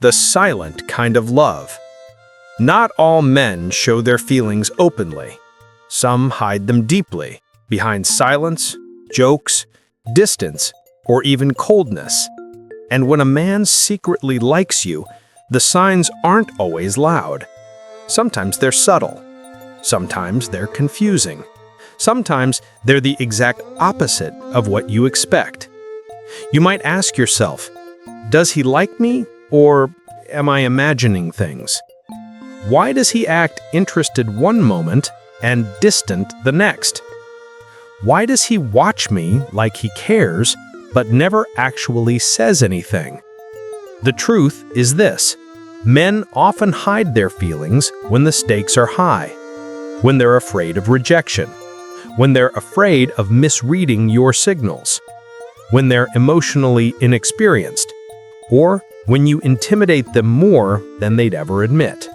the silent kind of love. Not all men show their feelings openly. Some hide them deeply, behind silence, jokes, distance, or even coldness. And when a man secretly likes you, the signs aren't always loud. Sometimes they're subtle. Sometimes they're confusing. Sometimes they're the exact opposite of what you expect. You might ask yourself, does he like me, or am I imagining things? Why does he act interested one moment and distant the next? Why does he watch me like he cares, but never actually says anything? The truth is this: men often hide their feelings when the stakes are high, when they're afraid of rejection, when they're afraid of misreading your signals, when they're emotionally inexperienced, or when you intimidate them more than they'd ever admit.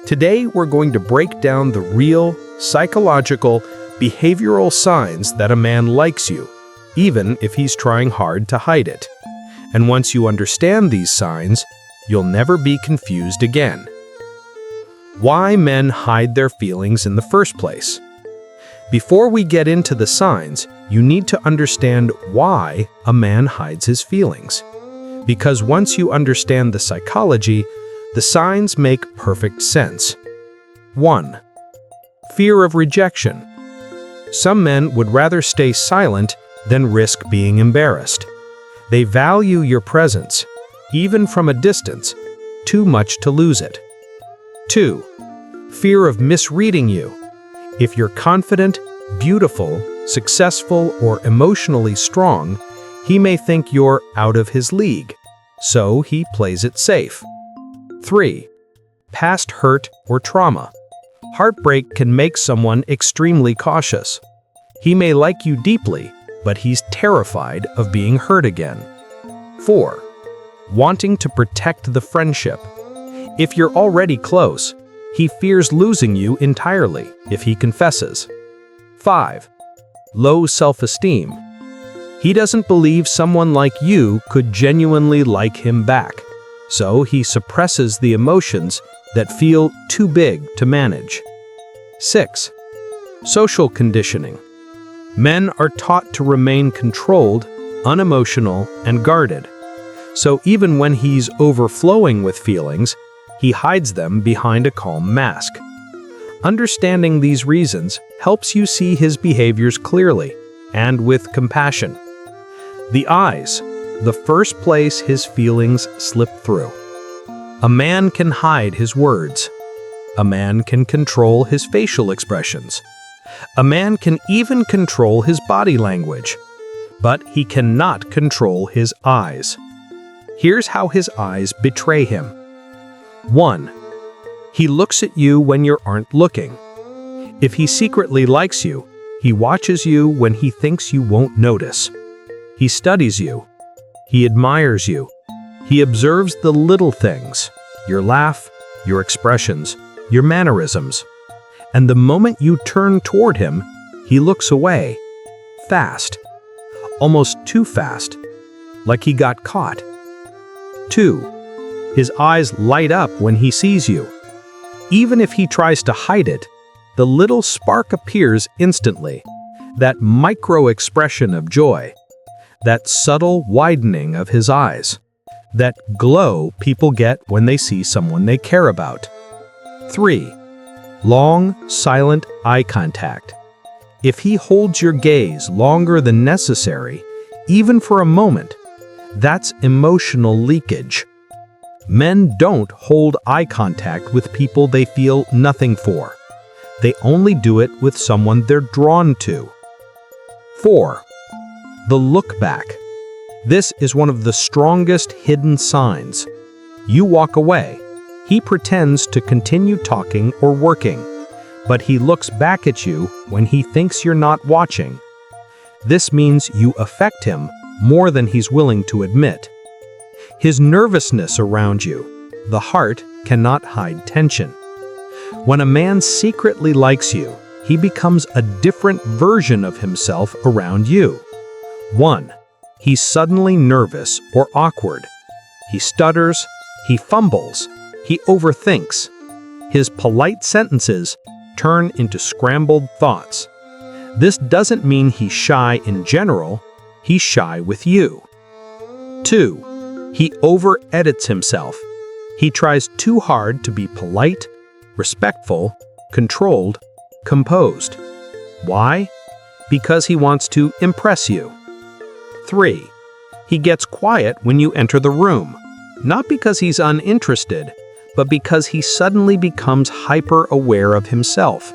Today, we're going to break down the real, psychological, behavioral signs that a man likes you, even if he's trying hard to hide it. And once you understand these signs, you'll never be confused again. Why men hide their feelings in the first place. Before we get into the signs, you need to understand why a man hides his feelings. Because once you understand the psychology, the signs make perfect sense. 1. Fear of rejection. Some men would rather stay silent than risk being embarrassed. They value your presence, even from a distance, too much to lose it. 2. Fear of misreading you. If you're confident, beautiful, successful, or emotionally strong, he may think you're out of his league, so he plays it safe. 3. Past hurt or trauma. Heartbreak can make someone extremely cautious. He may like you deeply, but he's terrified of being hurt again. 4. Wanting to protect the friendship. If you're already close, he fears losing you entirely if he confesses. 5. Low self-esteem. He doesn't believe someone like you could genuinely like him back, so he suppresses the emotions that feel too big to manage. 6. Social conditioning. Men are taught to remain controlled, unemotional, and guarded. So even when he's overflowing with feelings, he hides them behind a calm mask. Understanding these reasons helps you see his behaviors clearly and with compassion. The eyes, the first place his feelings slip through. A man can hide his words. A man can control his facial expressions. A man can even control his body language. But he cannot control his eyes. Here's how his eyes betray him. 1. He looks at you when you aren't looking. If he secretly likes you, he watches you when he thinks you won't notice. He studies you. He admires you. He observes the little things, your laugh, your expressions, your mannerisms. And the moment you turn toward him, he looks away. Fast. Almost too fast. Like he got caught. 2. His eyes light up when he sees you. Even if he tries to hide it, the little spark appears instantly. That micro-expression of joy. That subtle widening of his eyes. That glow people get when they see someone they care about. 3. Long, silent eye contact. If he holds your gaze longer than necessary, even for a moment, that's emotional leakage. Men don't hold eye contact with people they feel nothing for. They only do it with someone they're drawn to. 4. The look back. This is one of the strongest hidden signs. You walk away. He pretends to continue talking or working, but he looks back at you when he thinks you're not watching. This means you affect him more than he's willing to admit. His nervousness around you, the heart, cannot hide tension. When a man secretly likes you, he becomes a different version of himself around you. 1. He's suddenly nervous or awkward. He stutters, He fumbles. He overthinks. His polite sentences turn into scrambled thoughts. This doesn't mean he's shy in general. He's shy with you. 2. He over-edits himself. He tries too hard to be polite, respectful, controlled, composed. Why? Because he wants to impress you. 3. He gets quiet when you enter the room, not because he's uninterested, but because he suddenly becomes hyper-aware of himself.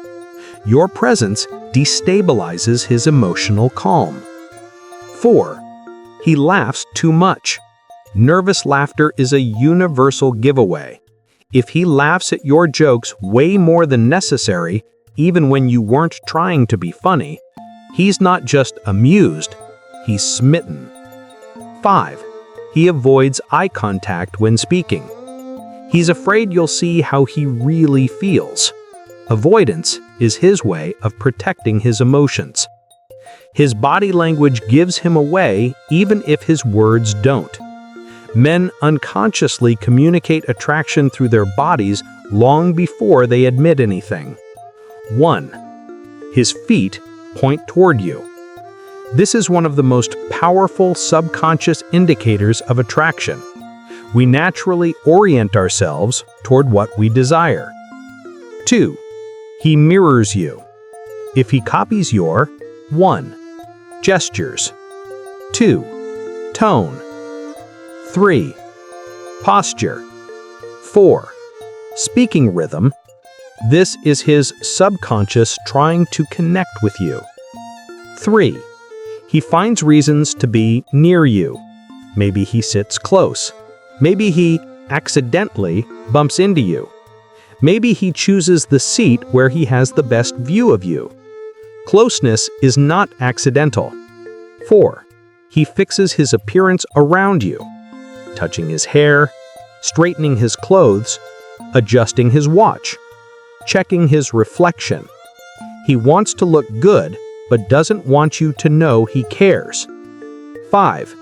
Your presence destabilizes his emotional calm. 4. He laughs too much. Nervous laughter is a universal giveaway. If he laughs at your jokes way more than necessary, even when you weren't trying to be funny, he's not just amused, he's smitten. 5. He avoids eye contact when speaking. He's afraid you'll see how he really feels. Avoidance is his way of protecting his emotions. His body language gives him away even if his words don't. Men unconsciously communicate attraction through their bodies long before they admit anything. 1. His feet point toward you. This is one of the most powerful subconscious indicators of attraction. We naturally orient ourselves toward what we desire. 2. He mirrors you. If he copies your 1. Gestures, 2. Tone, 3. Posture, 4. Speaking rhythm, this is his subconscious trying to connect with you. 3. He finds reasons to be near you. Maybe he sits close. Maybe he accidentally bumps into you. Maybe he chooses the seat where he has the best view of you. Closeness is not accidental. 4. He fixes his appearance around you, touching his hair, straightening his clothes, adjusting his watch, checking his reflection. He wants to look good, but doesn't want you to know he cares. 5.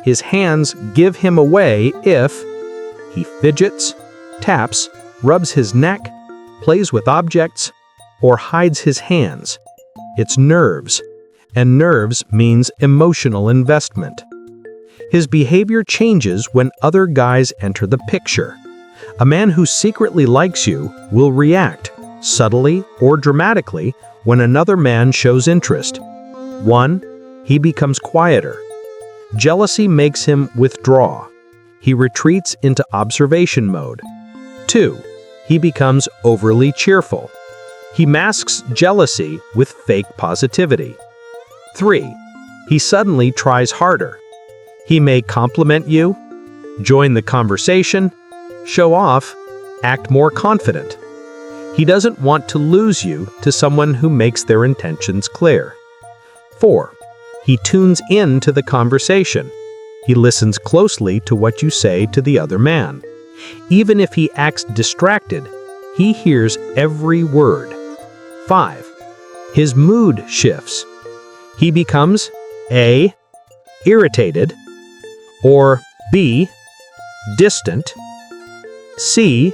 His hands give him away if he fidgets, taps, rubs his neck, plays with objects, or hides his hands. It's nerves, and nerves means emotional investment. His behavior changes when other guys enter the picture. A man who secretly likes you will react, subtly or dramatically, when another man shows interest. 1. He becomes quieter. Jealousy makes him withdraw. He retreats into observation mode. 2. He becomes overly cheerful. He masks jealousy with fake positivity. 3. He suddenly tries harder. He may compliment you, join the conversation, show off, act more confident. He doesn't want to lose you to someone who makes their intentions clear. 4. He tunes in to the conversation. He listens closely to what you say to the other man. Even if he acts distracted, he hears every word. 5. His mood shifts. He becomes A. Irritated, or B. Distant, C.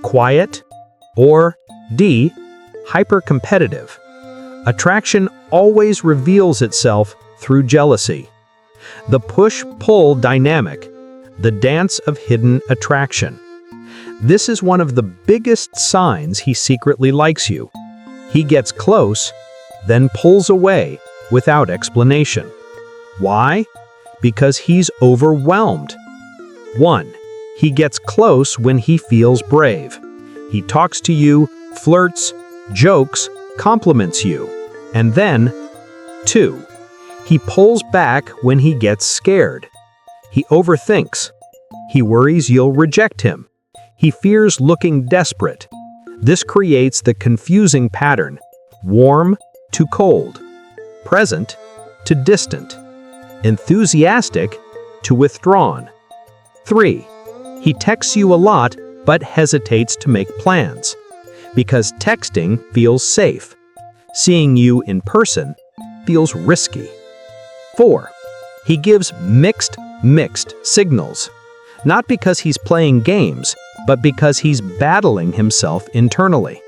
Quiet, or D. Hyper-competitive. Attraction always reveals itself through jealousy. The push-pull dynamic, the dance of hidden attraction. This is one of the biggest signs he secretly likes you. He gets close, then pulls away without explanation. Why? Because he's overwhelmed. 1. He gets close when he feels brave. He talks to you, flirts, jokes, compliments you. And then, 2. He pulls back when he gets scared. He overthinks. He worries you'll reject him. He fears looking desperate. This creates the confusing pattern: warm to cold, present to distant, enthusiastic to withdrawn. 3. He texts you a lot but hesitates to make plans, because texting feels safe. Seeing you in person feels risky. 4. He gives mixed signals. not because he's playing games, but because he's battling himself internally.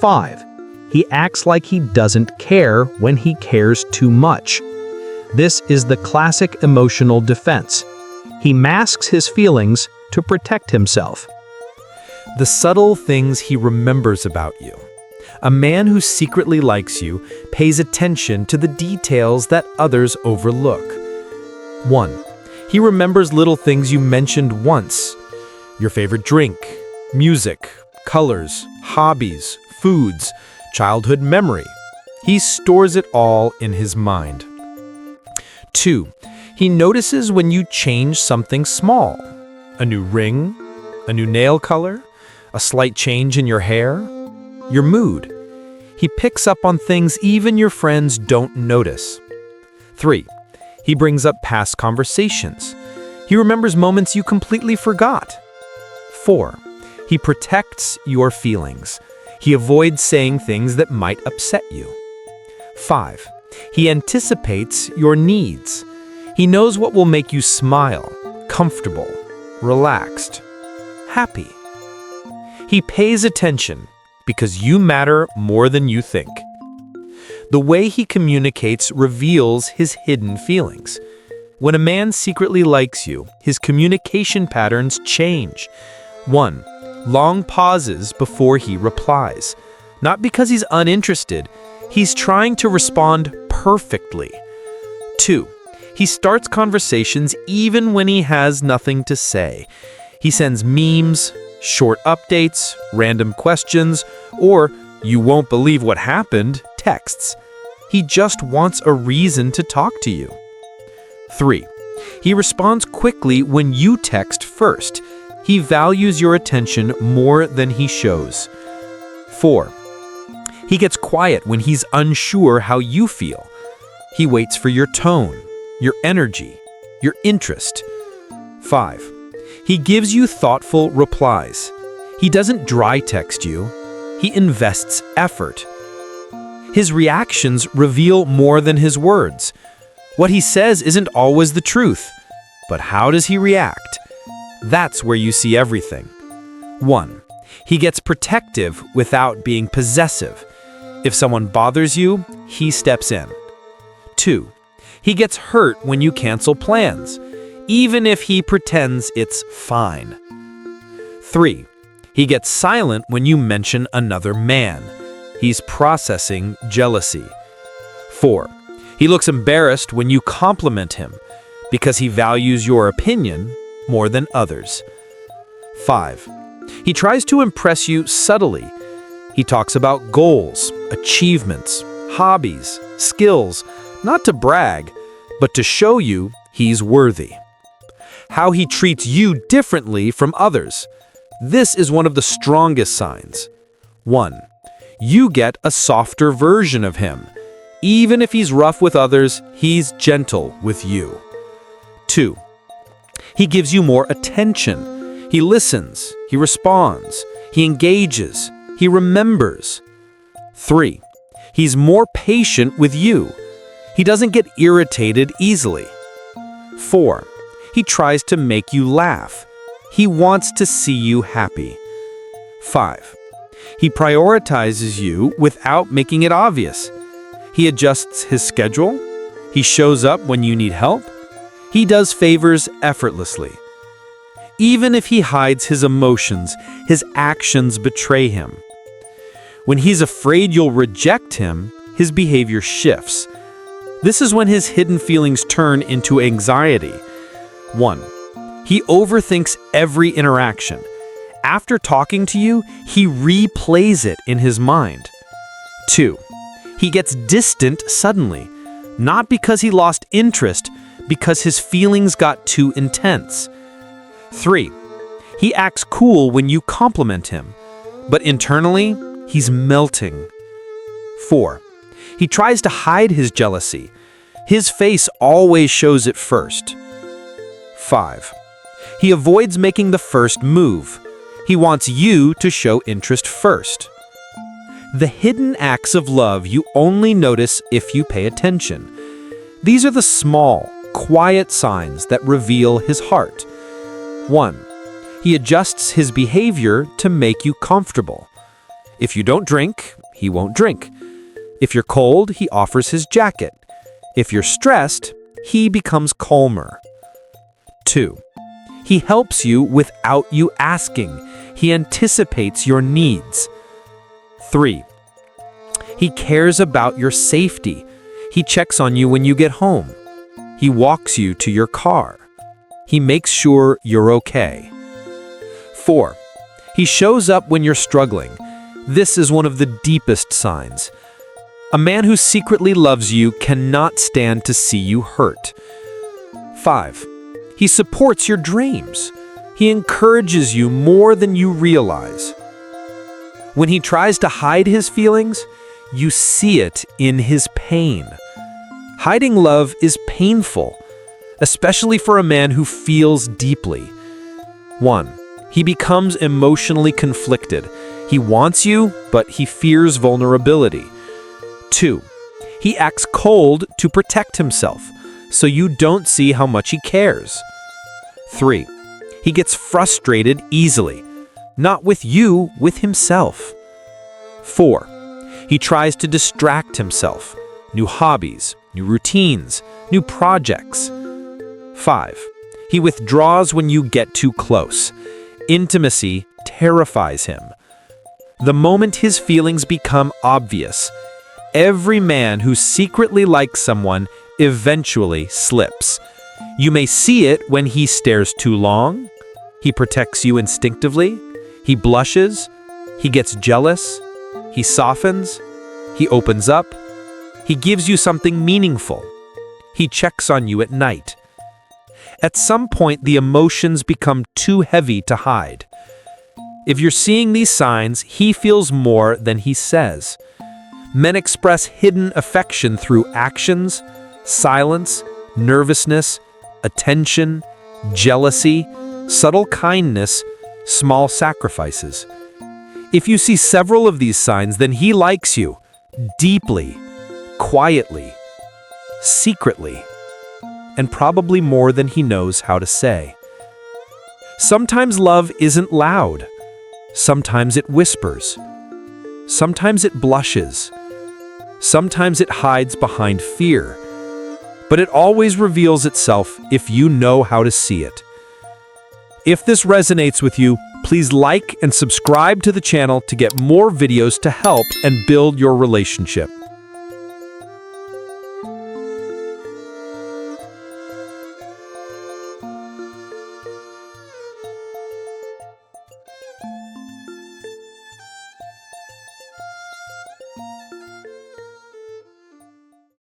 5. He acts like he doesn't care when he cares too much. This is the classic emotional defense. He masks his feelings to protect himself. The subtle things he remembers about you. A man who secretly likes you pays attention to the details that others overlook. 1. He remembers little things you mentioned once. Your favorite drink, music, colors, hobbies, foods, childhood memory. He stores it all in his mind. 2. He notices when you change something small. A new ring, a new nail color, a slight change in your hair, your mood. He picks up on things even your friends don't notice. 3. He brings up past conversations. He remembers moments you completely forgot. 4. He protects your feelings. He avoids saying things that might upset you. 5. He anticipates your needs. He knows what will make you smile, comfortable, relaxed, happy. He pays attention because you matter more than you think. The way he communicates reveals his hidden feelings. When a man secretly likes you, his communication patterns change. 1. Long pauses before he replies. Not because he's uninterested, he's trying to respond perfectly. 2. He starts conversations even when he has nothing to say. He sends memes, short updates, random questions, or "you won't believe what happened" texts. He just wants a reason to talk to you. 3. He responds quickly when you text first. He values your attention more than he shows. 4. He gets quiet when he's unsure how you feel. He waits for your tone, your energy, your interest. 5. He gives you thoughtful replies. He doesn't dry text you. He invests effort. His reactions reveal more than his words. What he says isn't always the truth, but how does he react? That's where you see everything. 1. He gets protective without being possessive. If someone bothers you, he steps in. 2. He gets hurt when you cancel plans, even if he pretends it's fine. 3. He gets silent when you mention another man. He's processing jealousy. 4. He looks embarrassed when you compliment him because he values your opinion more than others. 5. He tries to impress you subtly. He talks about goals, achievements, hobbies, skills, not to brag, but to show you he's worthy. How he treats you differently from others. This is one of the strongest signs. 1. You get a softer version of him. Even if he's rough with others, he's gentle with you. 2. He gives you more attention. He listens, he responds, he engages, he remembers. 3. He's more patient with you. He doesn't get irritated easily. 4. He tries to make you laugh. He wants to see you happy. 5. He prioritizes you without making it obvious. He adjusts his schedule. He shows up when you need help. He does favors effortlessly. Even if he hides his emotions, his actions betray him. When he's afraid you'll reject him, his behavior shifts. This is when his hidden feelings turn into anxiety. 1. He overthinks every interaction. After talking to you, he replays it in his mind. 2. He gets distant suddenly, not because he lost interest, because his feelings got too intense. 3. He acts cool when you compliment him, but internally, he's melting. 4. He tries to hide his jealousy. His face always shows it first. 5. He avoids making the first move. He wants you to show interest first. The hidden acts of love you only notice if you pay attention. These are the small, quiet signs that reveal his heart. 1. He adjusts his behavior to make you comfortable. If you don't drink, he won't drink. If you're cold, he offers his jacket. If you're stressed, he becomes calmer. 2. He helps you without you asking. He anticipates your needs. 3. He cares about your safety. He checks on you when you get home. He walks you to your car. He makes sure you're okay. 4. He shows up when you're struggling. This is one of the deepest signs. A man who secretly loves you cannot stand to see you hurt. 5. He supports your dreams. He encourages you more than you realize. When he tries to hide his feelings, you see it in his pain. Hiding love is painful, especially for a man who feels deeply. 1. He becomes emotionally conflicted. He wants you, but he fears vulnerability. 2. He acts cold to protect himself, so you don't see how much he cares. 3. He gets frustrated easily, not with you, with himself. 4. He tries to distract himself. New hobbies, new routines, new projects. 5. He withdraws when you get too close. Intimacy terrifies him. The moment his feelings become obvious, every man who secretly likes someone eventually slips. You may see it when he stares too long, he protects you instinctively, he blushes, he gets jealous, he softens, he opens up, he gives you something meaningful, he checks on you at night. At some point, the emotions become too heavy to hide. If you're seeing these signs, he feels more than he says. Men express hidden affection through actions, silence, nervousness, attention, jealousy, subtle kindness, small sacrifices. If you see several of these signs, then he likes you deeply, quietly, secretly, and probably more than he knows how to say. Sometimes love isn't loud. Sometimes it whispers. Sometimes it blushes. Sometimes it hides behind fear. But it always reveals itself if you know how to see it. If this resonates with you, please like and subscribe to the channel to get more videos to help and build your relationship.